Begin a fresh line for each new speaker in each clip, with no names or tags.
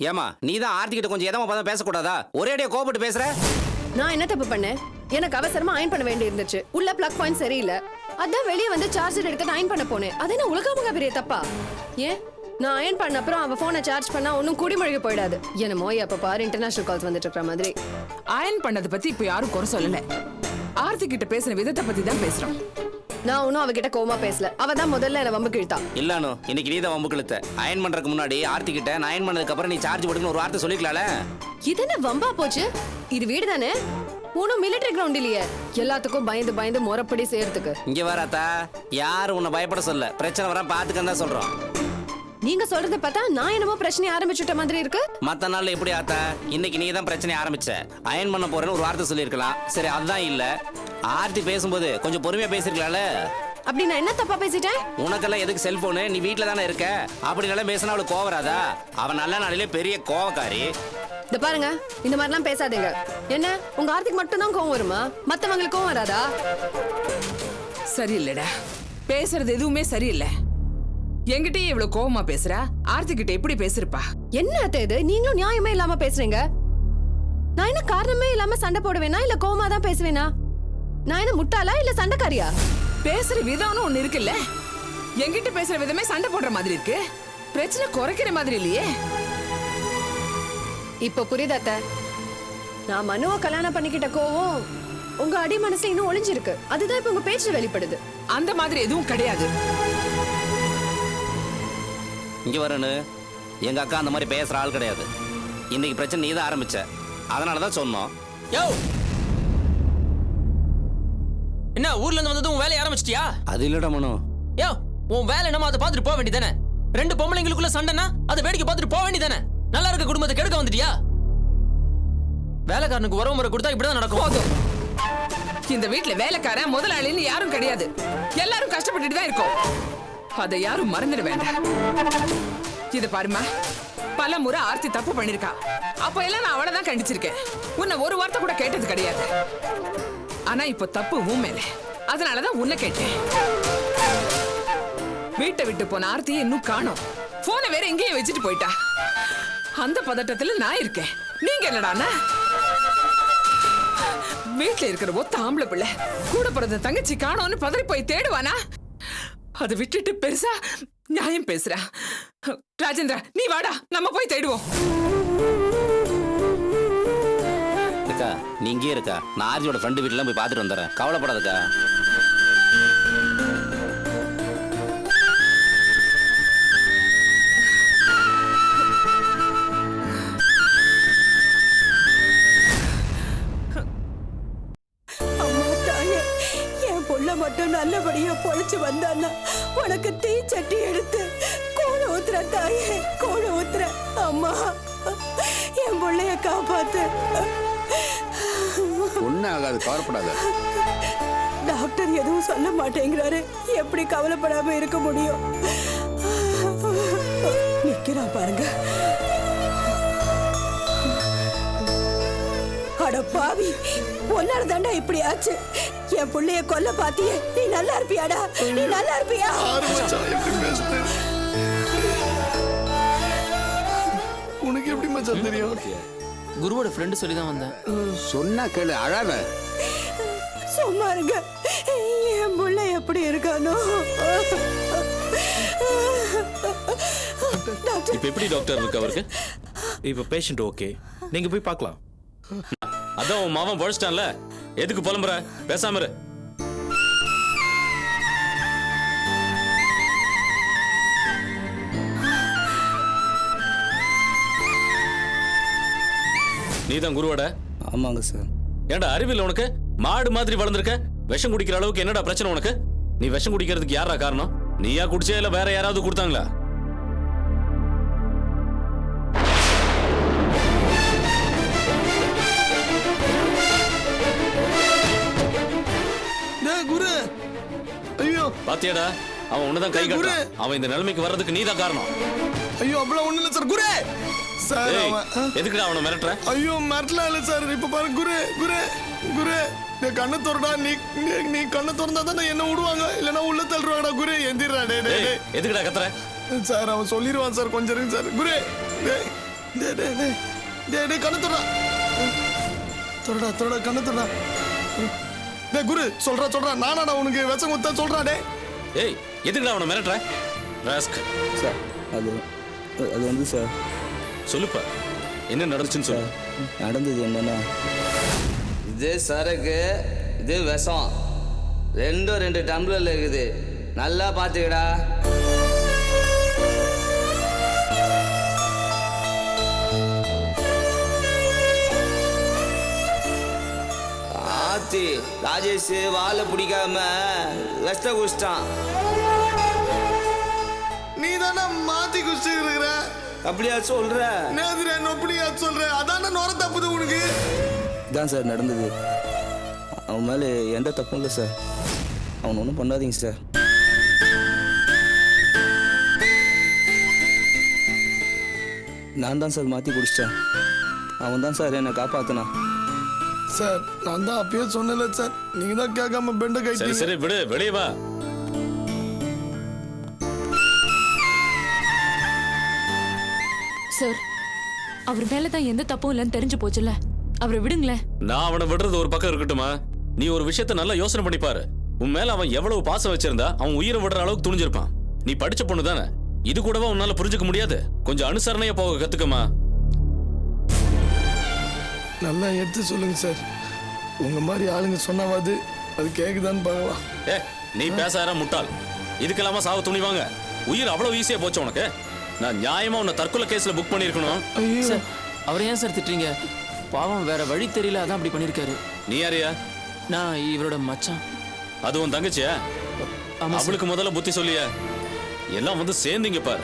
ஏமா நீ தான் ஆர்த்தி கிட்ட கொஞ்சம் எதமா பார்த்தா பேசக்கூடாதா? ஒரே அடியா கோபப்பட்டு பேசுற.
நான் என்ன தப்பு பண்ணேன்? எனக்கு அவசரமா அயன் பண்ண வேண்டி இருந்துச்சு. உள்ள பிளக் பாயிண்ட் சரியில்லை. அதான் வெளியே வந்து சார்ஜர் எடுத்து அயன் பண்ண போனேன். அது என்ன உலகமாக பெரிய தப்பா? ஏன் நான் அயன் பண்ண அப்புறம் அவ போனை சார்ஜ் பண்ணா ஒன்னும் குடிமொழிக போயிடாது. என்னமோ அப்ப பாரு இன்டர்நேஷனல் கால்ஸ் வந்துட்டு இருக்கிற மாதிரி.
அயன் பண்ணதை பத்தி இப்ப யாரும் குறை சொல்லல. ஆர்த்தி கிட்ட பேசின விதத்தை பத்தி தான் பேசுறோம்.
நான் ஒன்னும் அவகிட்ட கோமா பேசல. அவ தான் முதல்ல என்ன வம்பு கிழித்தா.
இல்லானோ இன்னைக்கு நீ தான் வம்பு கிழித்த. அயன் பண்றதுக்கு முன்னாடி ஆர்த்தி கிட்ட நான் அயன் பண்ணதுக்கு அப்புறம் நீ சார்ஜ் போடுன்னு ஒரு வார்த்தை சொல்லிக்கலாம்ல.
இது என்ன வம்பா போச்சு? இது வீடு தானே, ஒன்னும் மிலிட்டரி கிரவுண்ட் இல்லையே எல்லாத்துக்கும் பயந்து பயந்து முறப்படி செய்யறதுக்கு.
இங்க வராத்தா, யாரு உன்னை பயப்பட சொல்ல, பிரச்சனை வர பாத்துக்கன்னு தான் சொல்றோம்.
நீங்க சொல்றத பார்த்தா நான் என்னமோ பிரச்சனை ஆரம்பிச்சுட்ட மாதிரி இருக்கு.
மத்த நாள்ல எப்படி ஆத்தா, இன்னைக்கு நீ தான் பிரச்சனை ஆரம்பிச்ச. அயன் பண்ண போறேன்னு ஒரு வார்த்தை சொல்லியிருக்கலாம். சரி அதுதான் இல்ல, ஆர்த்தி பேசும்போது கொஞ்சம் பொறுமையா பேசிருக்கலாம்ல.
அப்படி நான் என்ன தப்பா பேசிட்டேன்?
உனக்கெல்லாம் எதுக்கு செல்போனு, நீ வீட்டுல தானே இருக்க. அப்படி நல்லா பேசினா அவளுக்கு கோவம் வராதா? அவன் நல்ல நாளிலே பெரிய கோவக்காரி.
இந்த பாருங்க, இந்த மாதிரிலாம் பேசாதீங்க. என்ன உங்க ஆர்த்திக்கு மட்டும் தான் கோவம் வருமா? மத்தவங்களுக்கு கோவம் வராதா?
சரியில்லடா, பேசுறது எதுவுமே சரியில்லை. என்கிட்டயே இவ்வளவு கோவமா பேசுறா, ஆர்த்தி கிட்ட எப்படி பேசிருப்பா?
என்ன அத்தை இது, நீங்களும் நியாயமே இல்லாம பேசுறீங்க. நான் என்ன காரணமே இல்லாம சண்டை போடுவேனா இல்ல கோவமா தான் பேசுவேனா? நான் என்ன முட்டாளா இல்ல சண்டைக்காரியா?
பேசுற விதம்னு ஒண்ணு இருக்குல்ல, என்கிட்ட பேசுற விதமே சண்டை போடுற மாதிரி இருக்கு. பிரச்சனை குறைக்கிற மாதிரி இல்லையே.
இப்ப புரியுதா அத்தை? நான் மனுவை கல்யாணம் பண்ணிக்கிட்ட கோவம் உங்க அடி மனசுல இன்னும் ஒளிஞ்சிருக்கு. அதுதான் இப்ப உங்க பேச்சு வெளிப்படுது.
அந்த மாதிரி எதுவும் கிடையாது.
இங்க வரனு, எங்க அக்கா அந்த மாதிரி பேசுற ஆள் கிடையாது. இன்னைக்கு பிரச்சனை நீ தான் ஆரம்பிச்ச, அதனாலதான் சொன்னோம்.
யோ, என்ன ஊர்ல இருந்து வந்ததும் உன் வேலையை ஆரம்பிச்சிட்டியா?
அது இல்லடா மனு.
யோ, உன் வேலை என்னமோ அதை பார்த்துட்டு போக வேண்டியதானே. ரெண்டு பொம்பளைங்களுக்குள்ள சண்டைனா அதை வேடிக்கை பார்த்துட்டு போக வேண்டியதானே. நல்லா இருக்க குடும்பத்தை கெடுக்க வந்துட்டியா? வேலைக்காரனுக்கு உறவு முறை கொடுத்தா இப்படிதான் நடக்கும்.
போதும். இந்த வீட்டுல வேலைக்காரன் முதலாளின்னு யாரும் கிடையாது. எல்லாரும் கஷ்டப்பட்டுட்டு தான் இருக்கோம். அதை யாரும் மறந்துட வேண்டாம். இத பாருமா, பல முறை ஆர்த்தி தப்பு பண்ணிருக்கா. அப்ப எல்லாம் நான் அவளை தான் கண்டிச்சிருக்கேன். உன்னை ஒரு வார்த்தை கூட கேட்டது கிடையாது. ஆனா இப்ப தப்பு உன் மேல, அதனாலதான் உன்னை கேட்டேன். வீட்டை விட்டு போன ஆர்த்தியை இன்னும் காணோம். போனை வேற எங்கேயும் வச்சுட்டு போயிட்டா. அந்த பதட்டத்துல நான் இருக்கேன். நீங்க என்னடானா வீட்டுல இருக்கிற ஒத்த ஆம்பளை பிள்ளை கூட பிறந்த தங்கச்சி காணோன்னு பதறி போய் தேடுவானா? அதை விட்டுட்டு பெருசா நியாயம் பேசுறா. ராஜேந்திரா, நீ வாடா, நம்ம போய் தேடுவோம்.
இருக்கா நீ இங்கே இருக்கா, நான் ஆர்ஜியோட ஃப்ரெண்டு வீட்டுல போய் பார்த்துட்டு வந்துடுறேன், கவலைப்படாதக்கா.
மட்டும் நல்லபடியா பொழைச்சு வந்தான்னா உனக்கு தீச்சட்டி எடுத்து கோழ ஊத்துற தாயே, கோழ ஊத்துற. அம்மா, என் பிள்ளைய காப்பாத்து.
ஒன்னும் ஆகாது, கவலைப்படாத.
டாக்டர் எதுவும் சொல்ல மாட்டேங்கிறாரு. எப்படி கவலைப்படாம இருக்க முடியும்? நிக்கிறா பாருங்க. அட பாவி, ஒன்னால தாண்டா இப்படி ஆச்சு. என் புள்ளைய கொல்ல பாத்தியே, நீ நல்லா இருப்பியாடா? நீ நல்லா இருப்பியா?
உனக்கு எப்படி மச்சான் தெரியும்?
குருவோட ஃப்ரெண்டு சொல்லி தான் வந்தேன்.
சொன்னா கேளு, அழாத.
சும்மா இருங்க. என் புள்ள எப்படி இருக்கானோ?
இப்ப எப்படி டாக்டர் இருக்கு அவருக்கு? இப்ப பேஷண்ட் ஓகே, நீங்க போய் பார்க்கலாம். அதான் உன் மாவன் பொழைச்சிட்டான்ல, எதுக்கு புலம்புற? பேசாம இரு. நீதான் குருவோட?
ஆமாங்க சார்.
ஏன்டா அறிவில்லை உனக்கு? மாடு மாதிரி வளர்ந்துருக்க, விஷம் குடிக்கிற அளவுக்கு என்னடா பிரச்சனை உனக்கு? நீ விஷம் குடிக்கிறதுக்கு யாரா காரணம்? நீயா குடிச்சே இல்ல வேற யாராவது கொடுத்தாங்களா?
குரு, ஐயோ
பாத்தியாடா, அவன் உன்னதான் கை கட்டுறான். அவன் இந்த நிலைமைக்கு வர்றதுக்கு நீதான் காரணம்.
ஐயோ, அப்படிலாம் ஒண்ணு இல்ல சார். குரு சார்,
எதுக்குடா அவனை மிரட்டுற?
ஐயோ, மிரட்டலாம் இல்ல சார். இப்ப பாரு குரு, குரு, குரு, நீ கண்ணை திறடா. நீ கண்ணை திறந்தா தான் என்ன விடுவாங்க, இல்லைன்னா உள்ள தள்ளுவாங்கடா. குரு, எந்திரா.
எதுக்குடா கத்துற?
சார் அவன் சொல்லிடுவான் சார், கொஞ்சம் இருங்க சார். குரு, டேய் கண்ணு தொடடா. தொடடா கண்ணு தொடடா. டேய் குரு சொல்றா நானாடா உனக்கு விஷம் குத்தா சொல்றா டேய்.
ஏய் எதுக்குடா அவனை மிரட்டுற ராஸ்க்?
சார் அது அது வந்து சார்
சொல்லுப்பா என்ன நடந்துச்சுன்னு சொல்லு.
நடந்தது என்னன்னா,
இது சரக்கு, இது விஷம். ரெண்டும் 2 டம்ளர்ல இருக்குது. நல்லா பார்த்துக்கடா. ஆத்தி ராஜேஷ் வாழை பிடிக்காம விஷத்தை குடிச்சிட்டான்.
நீ தானே மாத்தி குடிச்சு இருக்கிற.
அப்படியா சொல்ற?
நேதிரே நொப்படியா சொல்ற. அதானே நோர தப்புது உனக்கு.
இதான் சார் நடந்தது. அவன் மேலே எந்த தப்பும் இல்லை சார். அவன் ஒன்றும் பண்ணாதீங்க சார். நான் தான் சார் மாற்றி குடிச்சிட்டேன். அவன் தான் சார் என்னை காப்பாற்றினான்.
சார் நான் தான் அப்பயே சொன்னல சார், நீங்க தான் கேட்காம பெண்ட
சரி
கைட்டீங்க.
சரி விடு, வெளியே வா.
சார் அவர் மேலதான் எந்த தப்பும் இல்லைன்னு தெரிஞ்சு போச்சுல, அவரை விடுங்களேன்.
நான் அவனை விடுறது ஒரு பக்கம் இருக்கட்டுமா, நீ ஒரு விஷயத்த நல்லா யோசனை பண்ணி பாரு. உன் மேல அவன் எவ்வளவு பாசம் வச்சிருந்தா அவன் உயிரை விடுற அளவுக்கு துணிஞ்சிருப்பான். நீ படிச்ச பொண்ணு தானே, இது கூடவா உன்னால புரிஞ்சுக்க முடியாது? கொஞ்சம் அனுசரணையா போக கத்துக்கமா.
நல்லா எடுத்து சொல்லுங்க சார். உங்க மாதிரி ஆளுங்க சொன்னாவது அது கேக்குதான்னு பார்க்கலாம்.
ஏ நீ பேசார முட்டாள். இதுக்கெல்லாமா சாவ துணிவாங்க? உயிர் அவ்வளவு ஈஸியா போச்சு உனக்கு? நான் நியாயமா உன்னை தற்கொலை கேஸ்ல புக் பண்ணிருக்கணும்.
சார் அவரை ஏன் சார் திட்டுறீங்க? பாவம் வேற வழி தெரியல, அதான் அப்படி பண்ணிருக்காரு.
நீ யாரியா?
நான் இவரோட மச்சான்.
அது உன் தங்கச்சியா? அவளுக்கு முதல்ல புத்தி சொல்லியா? எல்லாம் வந்து சேர்ந்தீங்க பாரு.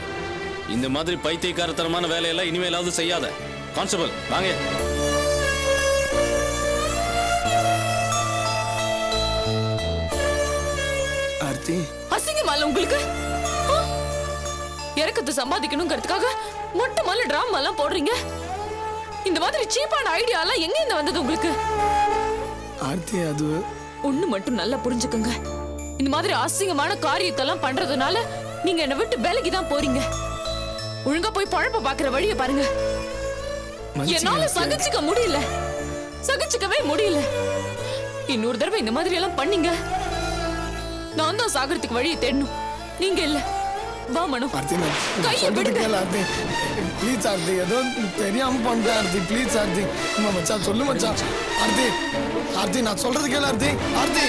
இந்த மாதிரி பைத்தியக்காரத்தனமான வேலையெல்லாம் இனிமேலாவது செய்யாத. கான்ஸ்டபிள் வாங்க.
ஆர்த்தி
அசிங்கமால உங்களுக்கு இறக்கத்தை சம்பாதிக்கணுங்கிறதுக்காக மொட்டை மால டிராமா எல்லாம் போடுறீங்க. இந்த மாதிரி சீப்பான ஐடியா எல்லாம் எங்க இருந்து வந்தது உங்களுக்கு?
ஆர்த்தி அது
ஒண்ணு மட்டும் நல்லா புரிஞ்சுக்கோங்க, இந்த மாதிரி அசிங்கமான காரியத்தெல்லாம் பண்றதுனால நீங்க என்னை விட்டு வேலைக்கு தான் போறீங்க. ஒழுங்கா போய் பழப்ப பாக்குற வழிய பாருங்க. என்னால சகிச்சுக்க முடியல, சகிச்சுக்கவே முடியல. இன்னொரு தடவை இந்த மாதிரி எல்லாம் பண்ணீங்க, நான் தான் சாகறதுக்கு வழியை தேடணும், நீங்க இல்ல. வா மனு,
ஆர்த்தி நான்
கையை
சொல்றது
விடுங்க.
கேளு ஆர்த்தி. ப்ளீஸ் ஆர்த்தி, ஏதோ தெரியாம பண்ணிட்டேன் ஆர்த்தி. ப்ளீஸ் ஆர்த்தி. அம்மா மச்சான் சொல்லு மச்சான். ஆர்த்தி ஆர்த்தி நான் சொல்றது கேளு ஆர்த்தி. ஆர்த்தி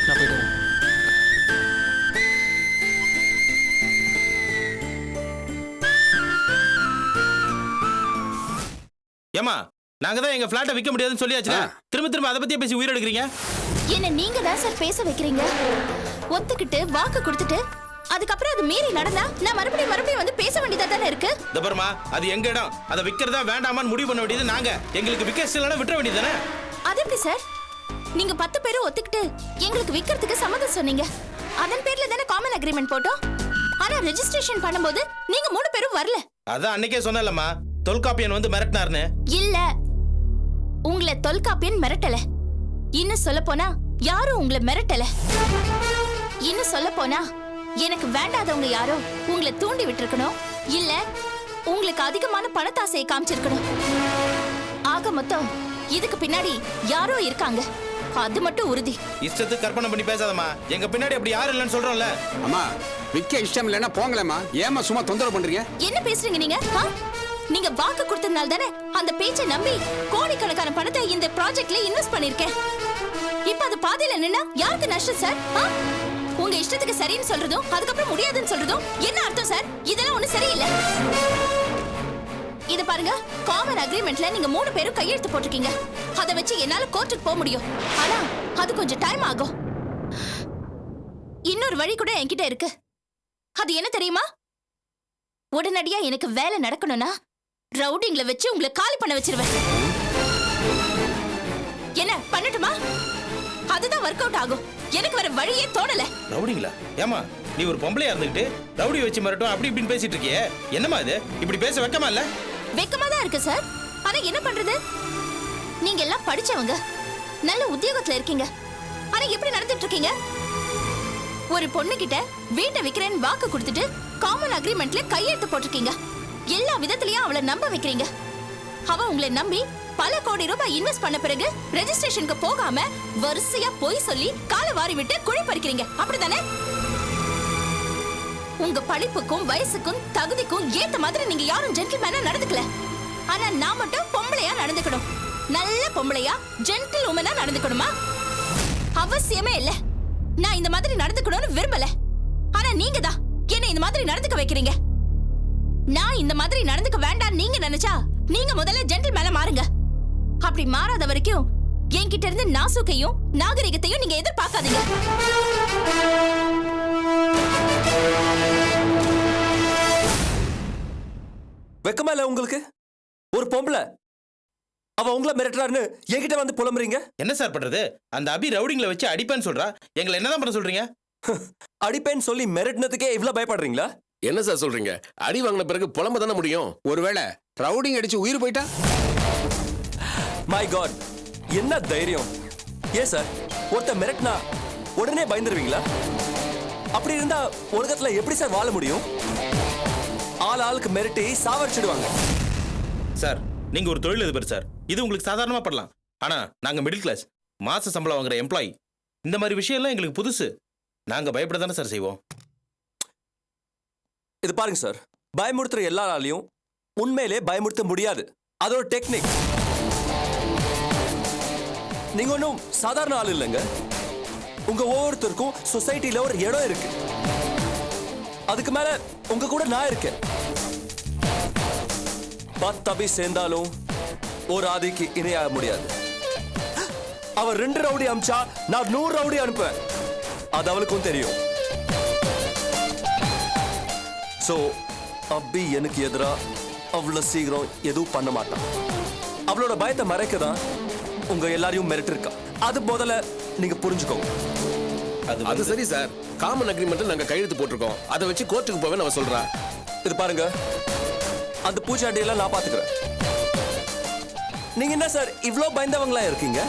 நான் போயிட்டு வரேன்.
ஏமா நாங்க தான் எங்க பிளாட்டை விற்க முடியாதுன்னு சொல்லியாச்சு. திரும்ப அதை பத்தியே பேசி உயிர் எடுக்கிறீங்க.
என்ன நீங்க தான் சார் பேச வைக்கிறீங்க. ஒத்துக்கிட்டு வாக்கு கொடுத்துட்டு அதுக்கப்புறம் அது மீறி நடந்தா நான் மறுபடியும் வந்து பேச வேண்டியதா தானே இருக்கு.
தபர்மா அது எங்க இடம், அதை விற்கிறதா வேண்டாமான்னு முடிவு பண்ண வேண்டியது நாங்க. எங்களுக்கு விற்க இல்லைன்னா விட்டுற வேண்டியது தானே.
அது எப்படி சார்? நீங்க 10 பேரும் ஒத்துக்கிட்டு எங்களுக்கு விற்கிறதுக்கு சம்மதம் சொன்னீங்க. அதன் பேர்ல தானே காமன் அக்ரிமெண்ட் போட்டோம். ஆனா ரெஜிஸ்ட்ரேஷன் பண்ணும்போது நீங்க 3 பேரும் வரல.
அதான் அன்னைக்கே சொன்னேன்லம்மா, தொல்காப்பியன் வந்து மிரட்டினார்னு.
இல்ல, உங்களை தொல்காப்பியன் மிரட்டல. இன்னும் சொல்ல போனா யாரும் உங்களை மிரட்டல. இன்னும் சொல்ல போனா எனக்கு வேண்டாதவங்க யாரோ உங்களை தூண்டி விட்டுருக்கணும், இல்ல உங்களுக்கு அதிகமான பணத்தாசையை காமிச்சிருக்கணும். ஆக மொத்தம் இதுக்கு பின்னாடி யாரோ இருக்காங்க, அது மட்டும் உறுதி.
இஷ்டத்துக்கு கற்பனை பண்ணி பேசாதம்மா. எங்க பின்னாடி அப்படி யாரும் இல்லைன்னு சொல்றோம்ல.
அம்மா விற்க இஷ்டம் இல்லைன்னா போங்களேம்மா. ஏமா சும்மா தொந்தரவு பண்றீங்க?
என்ன பேசுறீங்க நீங்க? நீங்க வாக்கு கொடுத்ததுனால தானே அந்த பேச்சை நம்பி கோடிக்கணக்கான பணத்தை இந்த ப்ராஜெக்ட்ல இன்வெஸ்ட் பண்ணிருக்கேன். இப்ப அது பாதியில நின்னா யாருக்கு நஷ்டம் சார்? உங்க இஷ்டத்துக்கு சரின்னு சொல்றதும் அதுக்கப்புறம் முடியாதுன்னு சொல்றதும் என்ன அர்த்தம் சார்? இதெல்லாம் ஒண்ணு சரியில்லை. இத பாருங்க, காமன் அக்ரிமெண்ட்ல நீங்க 3 பேரும் கையெழுத்து போட்டிருக்கீங்க. அதை வச்சு என்னால கோர்ட்டுக்கு போக முடியும். ஆனா அது கொஞ்சம் டைம் ஆகும். இன்னொரு வழி கூட என்கிட்ட இருக்கு. அது என்ன தெரியுமா? உடனடியா எனக்கு வேலை நடக்கணும்னா ரவுடிங்ல வச்சு உங்களை காலி பண்ண வச்சிருவேன். என்ன பண்ணட்டுமா? அதுதான் ஒர்க் அவுட் ஆகும். எனக்கு வேற வழியே தோணல.
ரவுடிங்களா? ஏமா நீ ஒரு பொம்பளையா இருந்துகிட்டு ரவுடி வச்சு மிரட்டும் அப்படி இப்படின்னு பேசிட்டு இருக்கியே, என்னமா இது? இப்படி பேச வெக்கமா இல்ல?
வெக்கமா தான் இருக்கு சார். ஆனா என்ன பண்றது? நீங்க எல்லாம் படிச்சவங்க, நல்ல உத்தியோகத்துல இருக்கீங்க. ஆனா எப்படி நடந்துட்டு இருக்கீங்க? ஒரு பொண்ணு கிட்ட வீட்டை விக்கிறேன்னு வாக்கு கொடுத்துட்டு காமன் அக்ரிமெண்ட்ல கையெழுத்து போட்டிருக்கீங்க. எல்லா விதத்திலயும் அவளை நம்ப வைக்கிறீங்க. அவ உங்களை நம்பி பல கோடி ரூபாய் இன்வெஸ்ட் பண்ண பிறகு ரெஜிஸ்ட்ரேஷனுக்கு போகாம வரிசையா போய் சொல்லி காலை வாரி விட்டு குழி பறிக்கிறீங்க. அப்படிதானே? உங்க படிப்புக்கும் வயசுக்கும் தகுதிக்கும் ஏத்த மாதிரி நீங்க யாரும் ஜென்டில்மேனா நடந்துக்கல. ஆனா நான் மட்டும் பொம்பளையா நடந்துக்கணும். நல்ல பொம்பளையா ஜென்டில் உமனா நடந்துக்கணுமா? அவசியமே இல்ல. நான் இந்த மாதிரி நடந்துக்கணும்னு விரும்பல. ஆனா நீங்க தான் என்ன இந்த மாதிரி நடந்துக்க வைக்கிறீங்க. நான் இந்த மாதிரி நடந்துக்க வேண்டாம் நீங்க நினைச்சா நீங்க முதல்ல ஜென்டில் மேல மாறுங்க. அப்படி மாறாத வரைக்கும் என்கிட்ட இருந்து நாசுக்கையும் நாகரிகத்தையும் நீங்க எதிர்பார்க்காதீங்க.
வெக்கமா இல்ல உங்களுக்கு? ஒரு பொம்பளை அவ உங்களை மிரட்டுறாருன்னு என்கிட்ட வந்து புலம்புறீங்க.
என்ன சார் பண்றது? அந்த அபி ரவுடிங்களை வச்சு அடிப்பேன்னு சொல்றா. எங்களை என்னதான் பண்ண சொல்றீங்க?
அடிப்பேன்னு சொல்லி மிரட்டினதுக்கே இவ்வளவு பயப்படுறீங்களா?
என்ன சார் சொல்றீங்க? அடி வாங்கின பிறகு புலம்ப தானே முடியும்.
ஒருவேளை ரவுடிங் அடிச்சு உயிர் போயிட்டா?
மை காட், என்ன தைரியம்! ஏன் சார் ஒருத்த மிரட்டினா உடனே பயந்துருவீங்களா? அப்படி இருந்தா உலகத்துல எப்படி சார் வாழ முடியும்? ஆளுக்கு மிரட்டி சாவடிச்சிடுவாங்க.
சார் நீங்க ஒரு தொழிலதிபர் சார். இது உங்களுக்கு சாதாரணமா படலாம். ஆனா நாங்க மிடில் கிளாஸ், மாச சம்பளம் வாங்குற எம்ப்ளாயி. இந்த மாதிரி விஷயம் எல்லாம் எங்களுக்கு புதுசு. நாங்க பயப்பட தானே சார் செய்வோம்.
இது பாருங்க சார், பயமுறுத்துற எல்லாராலையும் உண்மையிலே பயமுறுத்த முடியாது. அது ஒரு டெக்னிக். நீங்க ஒன்றும் சாதாரண ஆள் இல்லைங்க. உங்க ஒவ்வொருத்தருக்கும் சொசைட்டில ஒரு இடம் இருக்கு. அதுக்கு மேல உங்க கூட நான் இருக்கேன். 10 அபி சேர்ந்தாலும் ஒரு ஆதிக்கு இணையாக முடியாது. அவர் 2 ரவுடி அமிச்சா நான் 100 ரவுடி அனுப்புவேன். அது அவளுக்கும் தெரியும். சோ அபி எனக்கு எதிரா அவ்வளவு சீக்கிரம் எதுவும் பண்ண மாட்டான். அவளோட பயத்தை மறைக்கதான் உங்க எல்லாரையும் மிரட்டிருக்கா. அது முதல்ல நீங்க புரிஞ்சுக்கோங்க.
அது சரி சார், காமன் அக்ரிமெண்ட் நாங்க கையெழுத்து போட்டிருக்கோம். அதை வச்சு கோர்ட்டுக்கு போவேன் அவ சொல்றா.
இது பாருங்க, அந்த பூச்சாண்டியெல்லாம் நான் பாத்துக்கிறேன். நீங்க என்ன சார் இவ்ளோ பயந்தவங்களா இருக்கீங்க?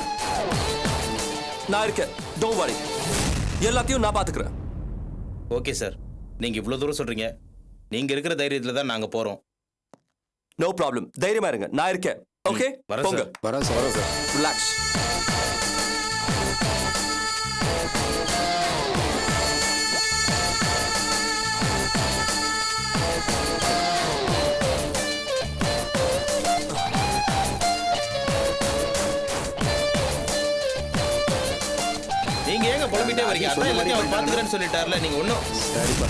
நான் இருக்கேன், டோன்ட் வரி. எல்லாத்தையும் நான் பாத்துக்கிறேன்.
ஓகே சார், நீங்க இவ்வளவு தூரம் சொல்றீங்க. நீங்க இருக்கிற தைரியத்துல தான் நாங்க போறோம்.
நோ ப்ராப்ளம், தைரியமா இருங்க, நான் இருக்கேன். ஓகே போங்க.
வரேன் சார்.
ரிலாக்ஸ்.
நீங்க ஏங்க புலம்பிட்டே வரீங்க? அதான் எல்லாத்தையும் அவர் பாத்துக்கிறேன்னு சொல்லிட்டார்ல. நீங்க ஒன்னும்
சரிப்பா.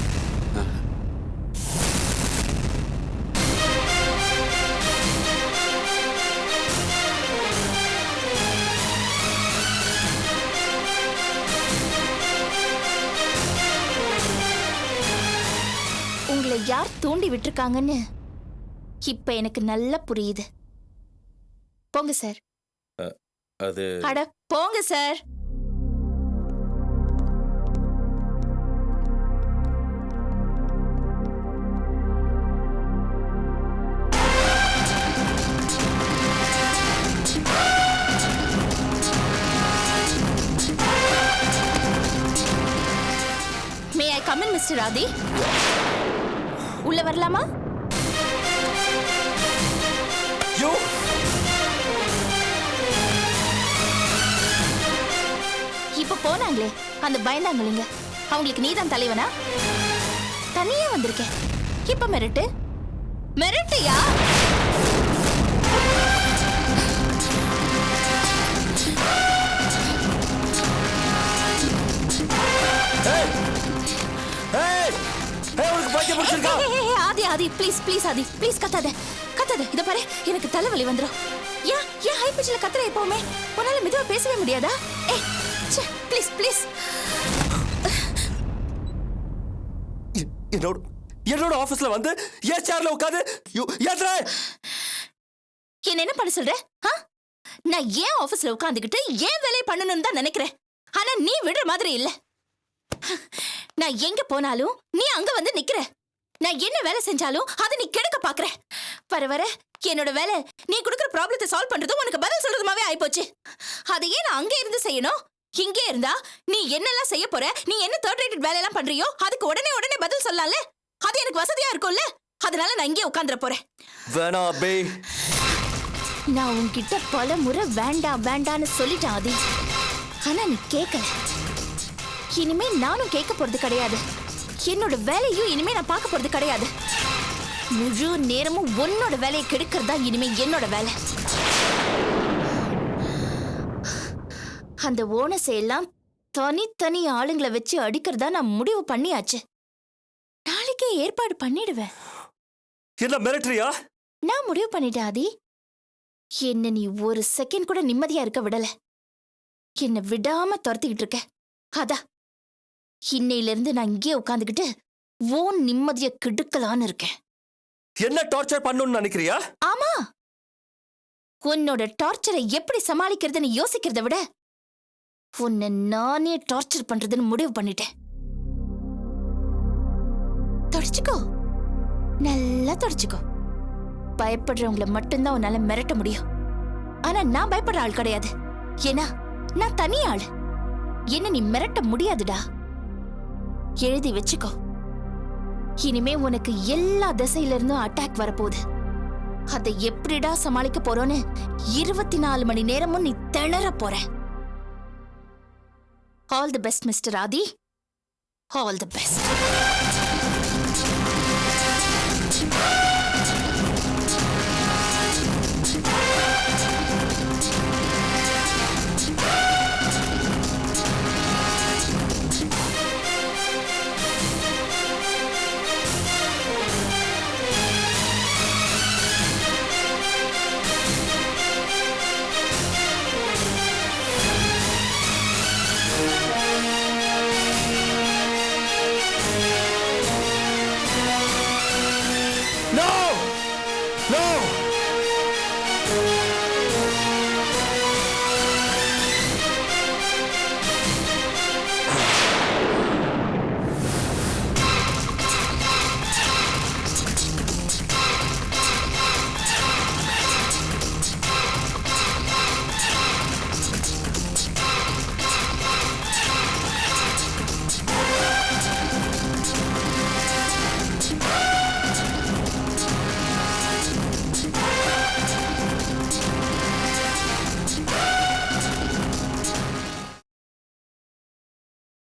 உங்களை யார் தூண்டி விட்டுருக்காங்கன்னு இப்ப எனக்கு நல்லா புரியுது. போங்க சார்.
அது
அட போங்க sir. May I come in mister Adhi? உள்ள வரலாமா?
யோ,
இப்ப போனாங்களே அந்த பயந்தாங்களைங்க, அவங்களுக்கு நீதான் தலைவனா? தனியா வந்திருக்கேன். இப்ப மிரட்டு மிரட்டியா? ஆதி ஆதி ப்ளீஸ் ப்ளீஸ் ஆதி ப்ளீஸ் கத்தாத கத்தாத. இத பாரு, எனக்கு தலைவலி வந்துரும். ஏன் ஏன் ஹை பிட்ச்ல கத்துற? எப்பவுமே உன்னால மெதுவா பேசவே முடியாதா? ஏய் ப்ளீஸ் ப்ளீஸ்.
என்னோட ஆபீஸ்ல வந்து ஏன் சேர்ல உட்கார்ந்து
என்ன பண்ண சொல்ற? நான் ஏன் ஆபீஸ்ல உட்கார்ந்துகிட்டு ஏன் வேலையை பண்ணணும்னு தான் நினைக்கிறேன். ஆனா நீ விடுற மாதிரி இல்ல. நான் எங்க போனாலும் நீ அங்க வந்து நிக்கிற. நான் என்ன வேலை செஞ்சாலும் அதை நீ கெடுக்க பாக்குற. வர வர என்னோட வேலை நீ கொடுக்குற ப்ராப்ளத்தை சால்வ் பண்றதும் உனக்கு பதில் சொல்றதுமாவே ஆயிப்போச்சு. அதையே நான் அங்க இருந்து செய்யணும். இங்கே இருந்தா நீ என்னெல்லாம் செய்ய போற, நீ என்ன தேர்ட் ரேட்டட் வேலையெல்லாம் பண்றியோ அதுக்கு உடனே உடனே பதில் சொல்லலாம்ல. அது எனக்கு வசதியா இருக்கும்ல. அதனால நான் இங்கே உட்காந்துற போறேன்.
வேணா அபி.
நான் உன்கிட்ட பல முறை வேண்டாம் வேண்டான்னு சொல்லிட்டேன் ஆதி. ஆனா நீ கேட்கல. இனிமே நானும் கேட்க போறது கிடையாது. என்னோட வேலையும் இனிமே நான் பார்க்க போறது கிடையாது. முழு நேரமும் உன்னோட வேலையை கெடுக்கிறதா இனிமே என்னோட வேலை. அந்த ஓனஸை எல்லாம் தனித்தனி ஆளுங்களை வச்சு அடிக்கிறதா நான் முடிவு பண்ணியாச்சு. நாளைக்கே ஏற்பாடு பண்ணிடுவேன்.
என்ன மிரட்டறியா?
நான் முடிவு பண்ணிட்டேன் ஆதி. என்ன நீ ஒரு செகண்ட் கூட நிம்மதியா இருக்க விடல. என்ன விடாம துரத்திக்கிட்டு இருக்க. அதான் இன்னையில இருந்து நான் இங்கே உட்காந்துக்கிட்டு ஓன் நிம்மதியை கெடுக்கலான்னு இருக்கேன்.
என்ன டார்ச்சர் பண்ணணும்னு நினைக்கிறியா?
ஆமா, உன்னோட டார்ச்சரை எப்படி சமாளிக்கிறதுன்னு யோசிக்கிறத விட உன்னை நானே டார்ச்சர் பண்றதுன்னு முடிவு பண்ணிட்டேன். தொடச்சுக்கோ, நல்லா தொடச்சுக்கோ. பயப்படுறவங்கள மட்டும்தான் உன்னால மிரட்ட முடியும். ஆனா நான் பயப்படுற ஆள் கிடையாது. ஏன்னா நான் தனி ஆள். என்ன நீ மிரட்ட முடியாதுடா. எழுதி வச்சுக்கோ. இனிமே உனக்கு எல்லா திசையில இருந்தும் அட்டாக் வரப்போகுது. அதை எப்படிடா சமாளிக்க போறோன்னு 24 மணி நேரமும் நீ திணற போற. All the best mister Aadhi. All the best.